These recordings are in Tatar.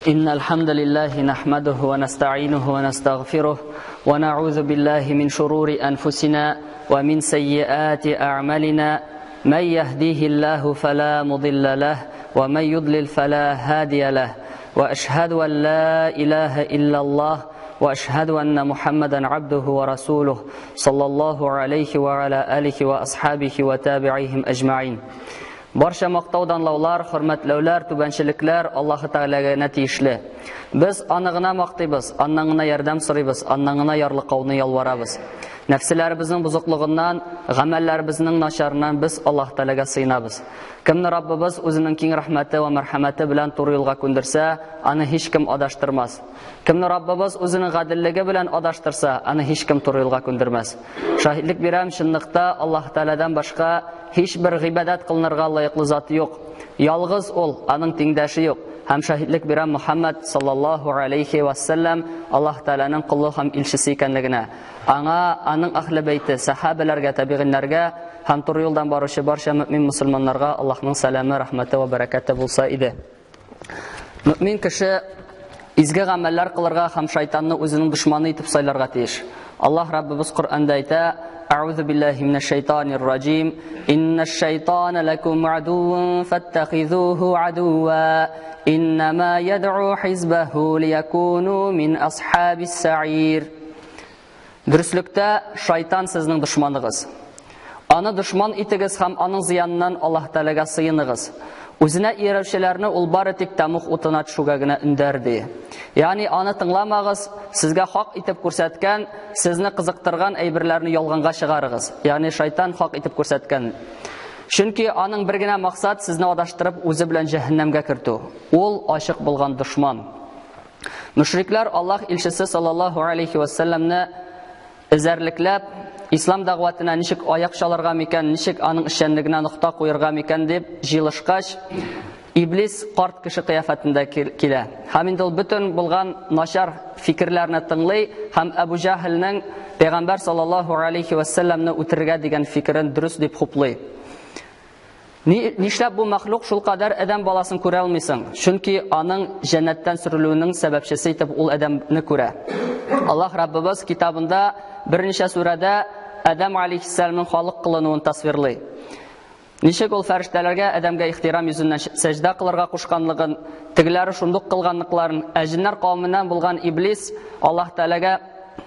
إن الحمد لله نحمده ونستعينه ونستغفره ونعوذ بالله من شرور أنفسنا ومن سيئات أعمالنا من يهديه الله فلا مضل له ومن يضلل فلا هادي له وأشهد أن لا إله إلا الله وأشهد أن محمدا عبده ورسوله صلى الله عليه وعلى آله وأصحابه وتابعيهم أجمعين. Барша мақтауданлаулар, хөрмәтләүләр, түбәнчелекләр Аллаһы Тәгаләгә тиешле. Без аны гына мактыйбыз, аннан гына ярдәм сорыйбыз, аннан гына ярлыкауны ялварабыз. Нәфселәребезнең бузыклыгыннан, гамәлләребезнең начарыннан без Аллаһ Тәгаләгә сыйнабыз. Кемне Раббыбыз үзенең киң рәхмәте ва мәрхәмәте белән туры юлга күндерсә, аны һичкем адаштырмас. Кемне Раббыбыз үзенең гаделлеге белән адаштырса, аны һичкем туры юлга күндермәс. Шаһидлек бирәм, чынлыкта Аллаһ Тәгаләдән башка һичбер гыйбадат кылынырга лаеклы зат юк. Ялгыз ул, аның тиңдәше юк. Һәм шаһидлек бирәм Мухаммад саллаллаһу алейхи ва саллям Аллаһ Тәгаләнең кулы һәм илчесе икәнлегенә. Аңа, аның әһле бәйте, сахабаларга, табигиннәргә һәм туры юлдан баручы барча мөмин мусламаннарга Аллаһның сәламе, рәхмәте ва бәрәкәте булса иде. Мөмин кеше изге гамәлләр кылырга һәм шайтанны үзенең дошманы итеп сайларга тиеш. Аллаһ Раббыбыз Коръәндә әйтә: أعوذ بالله من الشيطان الرجيم إن الشيطان لكم عدو فاتخذوه عدوا إنما يدعو حزبه ليكونوا من أصحاب السعير. Дөреслектә, шайтан сезнең дошманыгыз. Аны дошман итегез һәм аның зыяныннан Аллаһ Тәгаләгә сыйыныгыз. Үзенә иярүчеләрне ул бары тик тамух утына төшүгә генә өндәрде. Ягъни аны тыңламагыз, сезгә хак итеп күрсәткән, сезне кызыктырган әйберләрне ялганга чыгарыгыз. Ягъни шайтан хак итеп күрсәткән. Чөнки аның бер генә максат сезне адаштырып үзе белән җәһәннәмгә кертү. Ул ачык булган дошман. Мушриклар Аллаһ илчесе саллаллаһу алейхи ва салламны эзәрлекләп, ислам дәгъватына ничек аяк чалырга микән, ничек аның эшчәнлегенә нокта куярга микән дип җыелышкач, Иблис карт кеше кыяфәтендә килә. Һәм инде ул бөтен булган начар фикерләрне тыңлый һәм Әбу Җаһилнең Пәйгамбәр саллаллаһу алейхи ва салламны үтергә дигән фикерен дөрес дип хуплый. Нишләп бу мәхлук шул кадәр адәм баласын күрә алмыйсың? Чөнки аның җәннәттән сөрелүенең сәбәпчесе итеп ул адәмне күрә. Аллаһ Раббыбыз китабында берничә сүрәдә Адам алейхиссаламның халык кылынуын тасвирлый. Ничек ул фәрештәләргә Адамга ихтирам йөзеннән сәҗдә кылырга кушканлыгын, тегеләре шундук кылганлыкларын, җиннәр кавымыннан булган Иблис Аллаһ Тәгаләгә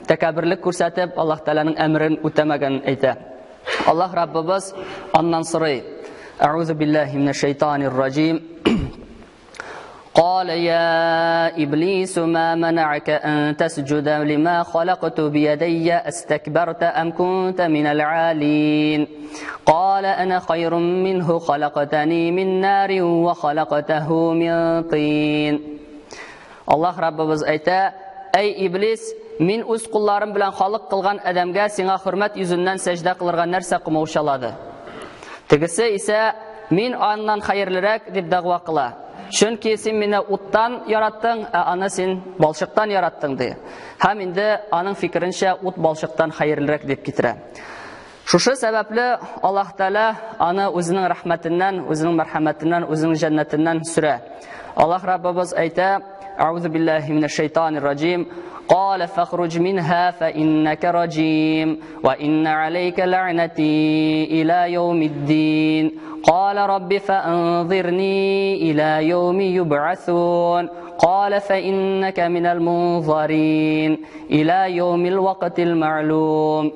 тәкәбберлек күрсәтеп, Аллаһ Тәгаләнең әмрен үтәмәгәнен әйтә. Аллаһ Раббыбыз аннан сорый: أعوذ بالله من الشيطان الرجيم قال يا إبليس ما منعك أن تسجد لما خلقت بيدي استكبرت أم كنت من العالين قال أنا خير منه خلقتني من نار وخلقته من طين. الله ربنا أيتا: أي إبليس من үз кулларым белән халык кылган адәмгә сиңа хөрмәт йөзеннән сәҗдә кылырга нәрсә кумаучалады. Тегесе исә мин аннан хәерлерәк дип дәгъва кыла. Чөнки син мине уттан яраттың, аны син балчыктан яраттың ди. Һәм инде аның фикеренчә ут балчыктан хәерлерәк дип китерә. Шушы сәбәпле Аллаһ Тәгалә аны үзенең рәхмәтеннән, үзенең мәрхәмәтеннән, үзенең җәннәтеннән сүрә. Аллаһ Раббыбыз әйтә: أعوذ بالله من الشيطان الرجيم قال فاخرج منها فإنك رجيم وإن عليك لعنتي إلى يوم الدين قال رب فأنظرني إلى يوم يبعثون قال فإنك من المنظرين إلى يوم الوقت المعلوم.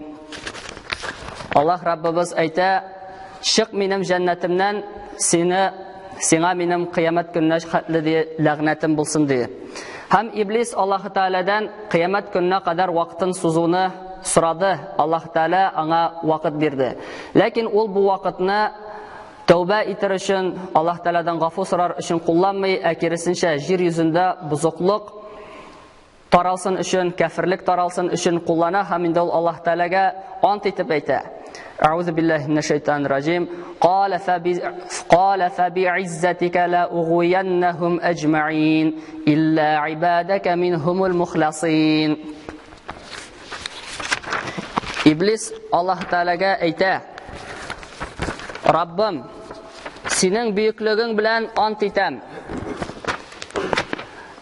الله ربنا أيتا: شق منم جنتمنن сиңа минем кыямәт көненә хәтле ләгънәтем булсын ди. Һәм Иблис Аллаһ Тәгаләдән кыямәт көненә кадәр вакытын сузуны сорады. Аллаһ Тәгалә аңа вакыт бирде. Ләкин ул бу вакытны тәүбә итер өчен, Аллаһ Тәгаләдән гафу сорар өчен кулланмый, киресенчә җир йөзендә бузыклык таралсын өчен, кафирлек таралсын өчен куллана һәм инде ул Аллаһ Тәгаләгә ант итеп әйтә: أعوذ بالله من الشيطان الرجيم قال فبعزتك لأغوينهم أجمعين إلا عبادك منهم المخلصين. إبليس الله تعالى أيتا: Rabbim, sening buyuklигing bilan ant etam.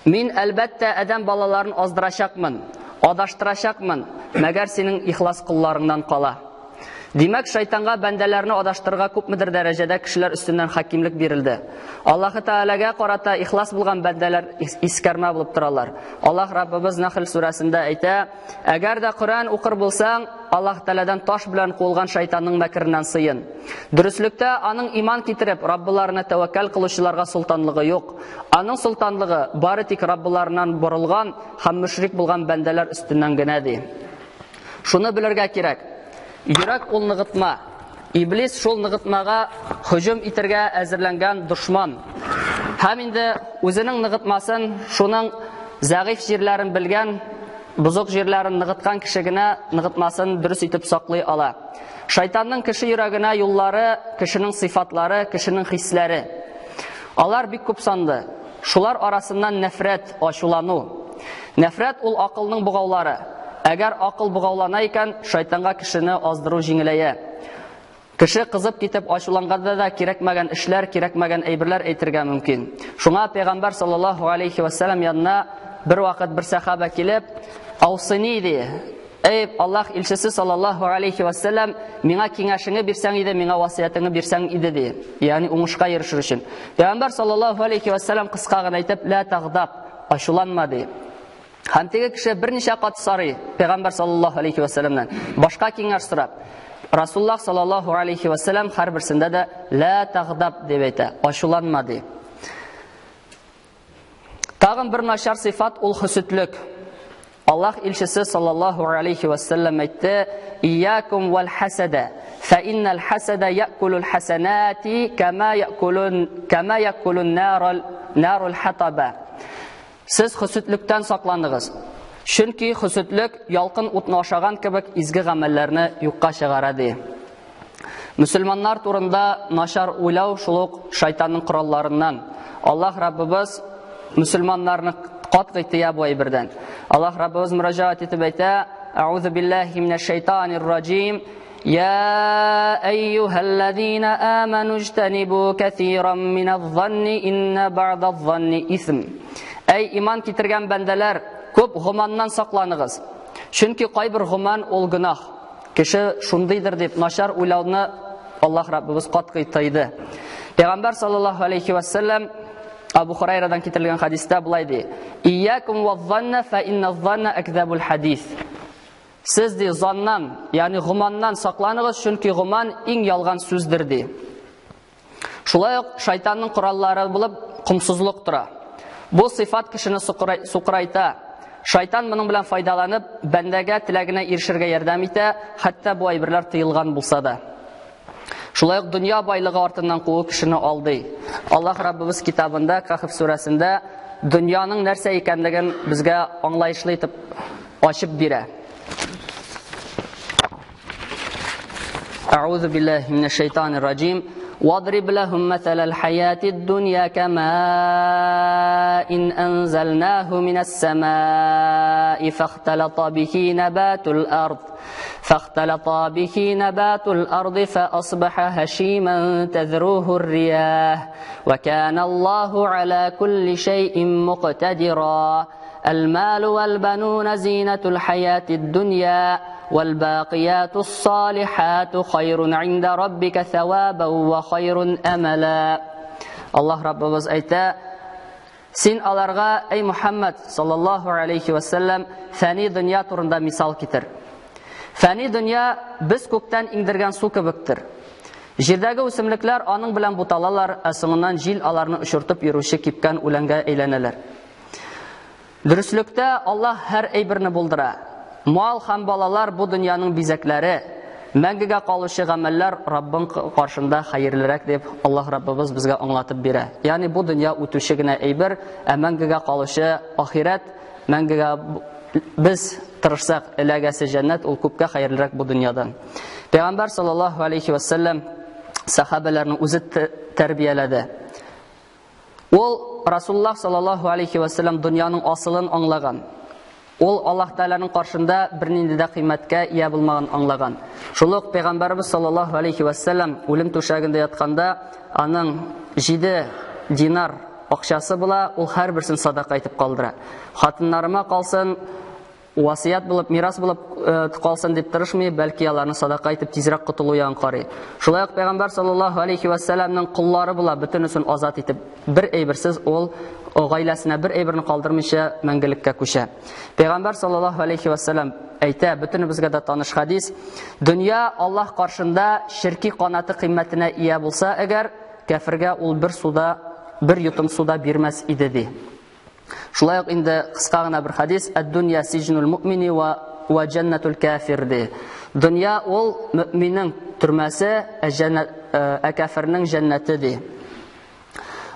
Мин әлбәттә адәм балаларын аздырачакмын, адаштырачакмын, мәгәр синең ихлас кулларыңнан кала. Димәк, шайтанга бәндәләрне адаштырырга күпмедер дәрәҗәдә кешеләр өстеннән хакимлек бирелде. Аллаһ Тәгаләгә карата ихлас булган бәндәләр искәрмә булып торалар. Аллаһ Раббыбыз Нахл сүрәсендә әйтә: "Әгәр дә Коръән укыр булсаң, Аллаһ Тәгаләдән таш белән куылган шайтанның мәкереннән сыен." Дөреслектә, аның иман китереп, Раббыларына тәвәккәл кылучыларга султанлыгы юк. Аның султанлыгы бары тик Раббыларыннан борылган һәм мөшрик булган бәндәләр өстеннән генә ди. Шуны белергә кирәк. Йөрәк ул ныгытма. Иблис шул ныгытмага һөҗүм итәргә әзерләнгән дошман. Һәм инде үзенең ныгытмасын, шуның зәгыйфь җирләрен белгән, бузык җирләрен ныгыткан кеше генә ныгытмасын дөрес итеп саклый ала. Шайтанның кеше йөрәгенә юллары, кешенең сыйфатлары, кешенең хисләре. Алар бик күп санлы. Шулар арасыннан нәфрәт, ачулану. Нәфрәт ул акылның бугаулары. Әгәр акыл бугаулана икән, шайтанга кешене аздыру җиңеләя. Кеше кызып китеп ачуланганда да кирәкмәгән эшләр, кирәкмәгән әйберләр әйтергә мөмкин. Шуңа Пәйгамбәр саллаллаһу алейхи ва саллям янына бер вакыт бер сахаба килеп, "Аусыни" ди. "Эй Аллаһ илчесе саллаллаһу алейхи ва саллям, миңа киңәшеңне бирсәң иде, миңа васыятыңны бирсәң иде" ди. Ягъни уңышка ирешер өчен. Пәйгамбәр саллаллаһу алейхи ва саллям кыска гына әйтеп, "Ла тагдаб", ачуланма ди. Һәм теге кеше берничә кат сорый Пәйгамбәр саллаллаһу алейхи ва саллямнан, башка киңәш сорап. Расулуллаһ саллаллаһу алейхи ва саллям һәрберсендә дә "Ла тагдаб" дип әйтә, ачуланма ди. Тагын бер начар сыйфат ул хөсетлек. Аллаһ илчесе саллаллаһу алейхи ва саллям әйтте: "Иякум вал хасада, фа иннал хасада я'кулул хасанати кама я'кулун нарул хатаба." Сез хөсетлектән сакланыгыз. Чөнки хөсетлек ялкын утны ашаган кебек изге гамәлләрне юкка чыгара ди. Мөселманнар турында начар уйлау шулык шайтанның коралларыннан. Аллаһ Раббыбыз мөселманнарны катгый тыя бу әйбердән. Аллаһ Раббыбыз мөрәҗәгать итеп әйтә: "Аузу биллаһи минәш шайтанир раҗим. يا أيها الذين آمنوا اجتنبوا كثيرا من الظن إن بعض الظن إثم." Әй иман китергән бәндәләр, күп гоманнан сакланыгыз. Чөнки кайбер гоман ул гынах. Кеше шундыйдыр дип начар уйлауны Аллаһ Раббыбыз катгый тыйды. Пәйгамбәр саллаллаһу алейхи ва саллям Абу Хурайрадан китерелгән хадистә булай ди: "Иякум ваз-занна фа инназ-занна акзабул хадис." Сез ди заннан, ягъни гоманнан сакланыгыз, чөнки гоман иң ялган сүздер ди. Шулай ук шайтанның кораллары булып кумсызлык тора. Бу сыйфат кешене сукрайта. Шайтан моның белән файдаланып, бәндәгә теләгенә ирешергә ярдәм итә, хәтта бу әйберләр тыелган булса да. Шулай ук дөнья байлыгы артыннан куу кешене алдый. Аллаһ Раббыбыз китабында, Кахф сүрәсендә дөньяның нәрсә икәнлеген безгә аңлаешлы итеп ачып бирә. أعوذ بالله من الشيطان الرجيم واضرب لهم مثل الحياة الدنيا كماء إن أنزلناه من السماء فاختلط به نبات الأرض فأصبح هشيما تذروه الرياح وكان الله على كل شيء مقتدرا المال والبنون زينة الحياة الدنيا والباقيات الصالحات خير عند ربك ثوابا وخير أملا. الله Rabbimiz ayta: "Sen alarga ey Muhammad sallallahu alayhi wa sallam fani dünya turunda misal kitir. Fani dünya biz көктән иңдергән су кебектер. Җирдәге үсемлекләр аның белән буталалар, соңыннан җил аларны очыртып йөрүче кипкән үләнгә әйләнәләр." Дөреслектә Аллаһ һәр әйберне булдыра. Мал һәм балалар бу дөньяның бизәкләре, мәңгегә калучы гамәлләр Раббың каршында хәерлерәк дип Аллаһ Раббыбыз безгә аңлатып бирә. Ягъни бу дөнья үтүче генә әйбер, ә мәңгегә калучы ахират, мәңгегә без тырышсак эләгәсе җәннәт ул күпкә хәерлерәк бу дөньядан. Пәйгамбәр саллаллаһу алейхи ва саллям сахабаларны үзе тәрбияләде. Ул Расулуллаһ саллаллаһу алейхи ва саллям дөньяның асылын аңлаган. Ул Аллаһ Тәгаләнең каршында бернинди дә кыйммәткә ия булмаган аңлаган. Шулык Пәйгамбәрбез саллаллаһу алейхи ва саллям үлем түшәгендә ятканда аның 7 динар акчасы була, ул һәрберсен садака итеп калдыра. Хатыннарыма калсын, васият булып, мирас булып калсын дип тырышмый, бәлки аларны садака итеп тизрәк котылу ягын карый. Шулай ук Пәйгамбәр саллаллаһу алейхи ва сәлламның куллары була, бөтенесен азат итеп, бер әйберсез ул гаиләсенә бер әйберне калдырмыйча мәңгелеккә күчә. Пәйгамбәр саллаллаһу алейхи ва сәллам әйтә, бөтенебезгә дә таныш хадис: "Дөнья Аллаһ каршында ширки канаты кыйммәтенә ия булса, әгәр кафиргә ул бер йотым суда бирмәс иде" ди. Шулай ук инде кыска гына бер хадис: "Ад-дунья сижнул муъмини ва джаннатул кафир" ди. Дөнья ул мөэминнең төрмәсе, ә кафирның җәннәте ди.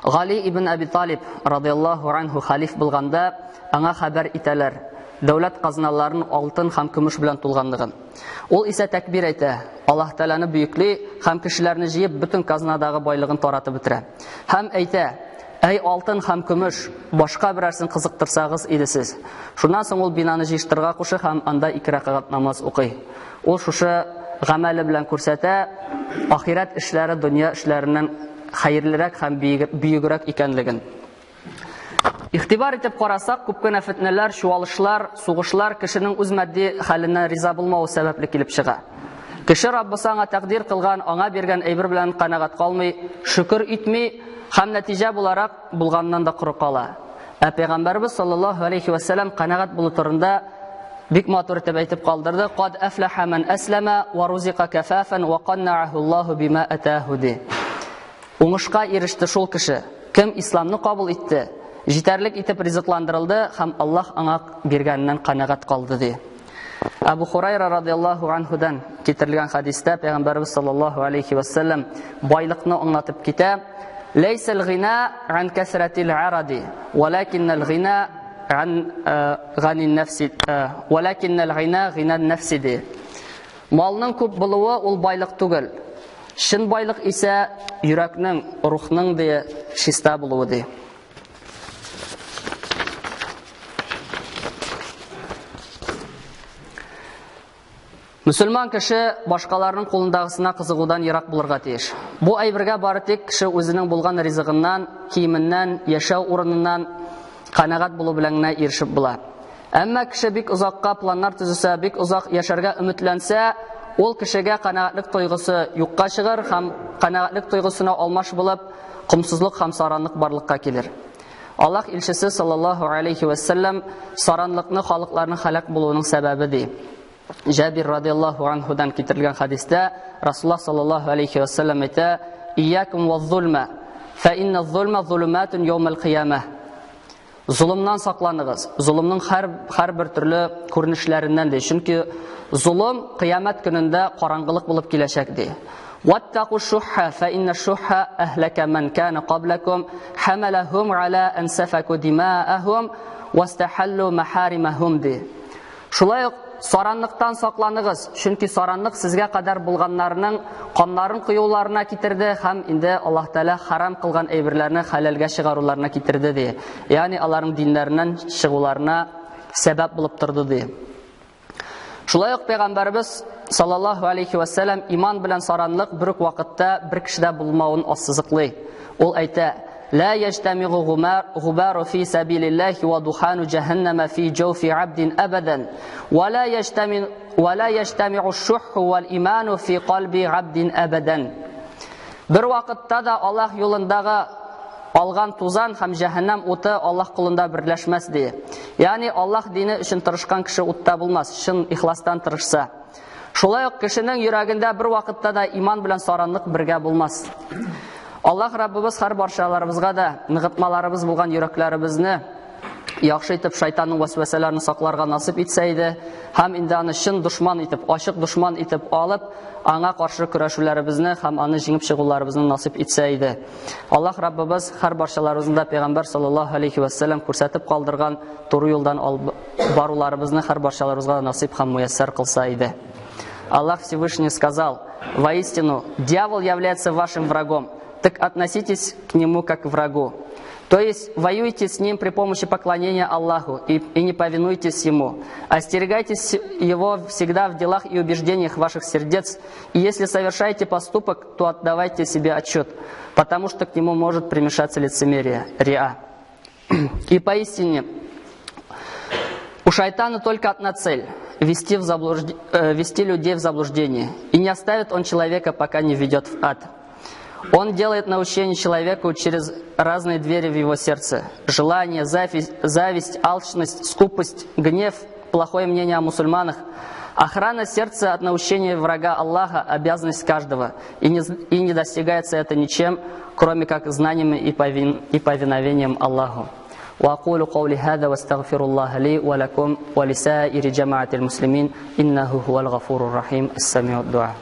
Гали ибн Аби Талиб радиллаһу анху халиф булганда аңа хәбәр итәләр дәүләт казналарын алтын һәм көмеш белән тулганлыгын. Ул исә тәкбир әйтә, Аллаһ Тәгаләне бөекли һәм кешеләрне җыеп бөтен казнадагы байлыгын таратып бетерә. Һәм әйтә: "Әй алтын һәм көмеш, башка берәрсен кызыктырсагыз иде сез." Шуннан соң ул бинаны җыштырга куша һәм анда 2 рәкъат намаз укый. Ул шушы гамәле белән күрсәтә, ахират эшләре дөнья эшләреннән хәерлерәк һәм бөегрәк икәнлеген. Ихтибар итеп карасак, күп кенә фитнәләр, чуалышлар, сугышлар кешенең үз матди хәленә риза булмау сәбәпле килеп чыга. Кеше Раббысы аңа тәкъдир кылган, аңа биргән әйбер белән канагать калмый, шөкер итми һәм нәтиҗә буларак булганнан да куры кала. Пәйгамбәрбез саллаллаһу алейхи ва сәллям канагать булу турында бик матур итеп әйтеп калдырды: "Кад афлаха ман аслама ва рузика кафафан ва каннa'ahu Аллаһу бима атаһу" ди. Уңышка иреште шул кеше, кем исламны кабул итте, җитәрлек итеп ризыкландырылды һәм Аллаһ аңа биргәннән канагать калды ди. Абу Хурайра радиллаһу анхудан китерелгән хадистә Пәйгамбәрбез саллаллаһу алейхи ва сәллям байлыкны аңлатып китә: "Лейсал гина ан касратил аради, валакиннал гина ан ганин нафси, валакиннал гина гинан нафси" ди. Малның күп булуы ул байлык түгел. Шын байлык исә йөрәкнең, рухның ди чиста булуы ди. Мөселман кеше башкаларның кулындагысына кызыгудан ерак булырга тиеш. Бу әйбергә бары тик кеше үзенең булган ризыгыннан, киеменнән, яшәү урыныннан канагать булу белән генә ирешеп була. Әмма кеше бик узакка планнар төзесә, бик узак яшәргә өметләнсә, ул кешегә канагатлык тойгысы юкка чыгар һәм канагатлык тойгысына алмаш булып, кымсызлык һәм саранлык барлыкка килер. Аллаһ илчесе саллаллаһу алейхи ва сәллям саранлыкны халыкларның халак булуының сәбәбе ди. Җабир радиллаһу анхудан китерелгән хадистә Расулуллаһ саллаллаһу алейхи ва сәллям әйтә: "Иякум ваз-зулма, фа инна-з-зулма зулуматун йаумал-киямah." Зулымнан сакланыгыз. Зулымның һәр төрле күренешләреннән ди. Чөнки зулым кыямәт көнендә караңгылык булып киләчәк ди. "Ваттaqu шухха, фа инна-ш-шухха аһлака ман кана qaблакум, хамалахум ала ан сафаку димаахум, вастахаллу махаримахум" ди. Шулай ук саранлыктан сакланыгыз, чөнки саранлык сезгә кадәр булганнарның каннарын кыюларына китерде һәм инде Аллаһ Тәгалә харам кылган әйберләрне хәләлгә чыгаруларына китерде ди. Ягъни аларның диннәреннән чыгуларына сәбәп булып торды ди. Шулай ук Пәйгамбәрбез саллаллаһу алейхи ва сәллям иман белән саранлык бер үк вакытта бер кешедә булмавын ассызыклый. Ул әйтә: "لا يجتمع غبار في سبيل الله ودخان جهنم في جوف عبد أبدا ولا يجتمع الشح والإيمان في قلب عبد أبدا." Bir вакытта да Аллаһ юлындагы алган тузан һәм җәһәннәм уты Аллаһ кулында берләшмәс ди. Ягъни Аллаһ дине өчен тырышкан кеше утта булмас, чын ихластан тырышса. Шулай ук кешенең йөрәгендә bir вакытта да иман белән саранлык бергә булмас. Аллаһ Раббыбыз һәр барчаларыбызга да ныгытмаларыбыз булган йөрәкләребезне яхшы итеп шайтанның васвасәләрен сакларга насип итсә иде, һәм инде аны чын душман итеп, ачык душман итеп алып, аңа каршы көрәшүләребезне һәм аны җиңеп чыгуларыбызны насип итсә иде. Аллаһ Раббыбыз һәр барчаларыбызда Пәйгамбәр саллаллаһу алейхи ва сәллям күрсәтеп калдырган туры юлдан баруларыбызны һәр барчаларыбызга насип һәм муяссар кылса иде. Аллаһ Всевышний сказал: "Воистину, дьявол является вашим врагом. Так относитесь к нему как к врагу. То есть воюйте с ним при помощи поклонения Аллаху и не повинуйтесь ему. Остерегайтесь его всегда в делах и убеждениях ваших сердец. И если совершаете поступок, то отдавайте себе отчет, потому что к нему может примешаться лицемерие, риа. И поистине, у шайтана только одна цель – вести людей в заблуждение. И не оставит он человека, пока не введет в ад. Он делает научение человеку через разные двери в его сердце. Желание, зависть, алчность, скупость, гнев, плохое мнение о мусульманах. Охрана сердца от научения врага Аллаха – обязанность каждого. И не достигается это ничем, кроме как знанием и повиновением Аллаху. وأقول قولي هذا واستغفر الله لي ولكم ولسائر جماعة المسلمين إنه هو الغفور الرحيم السميع الدعاء.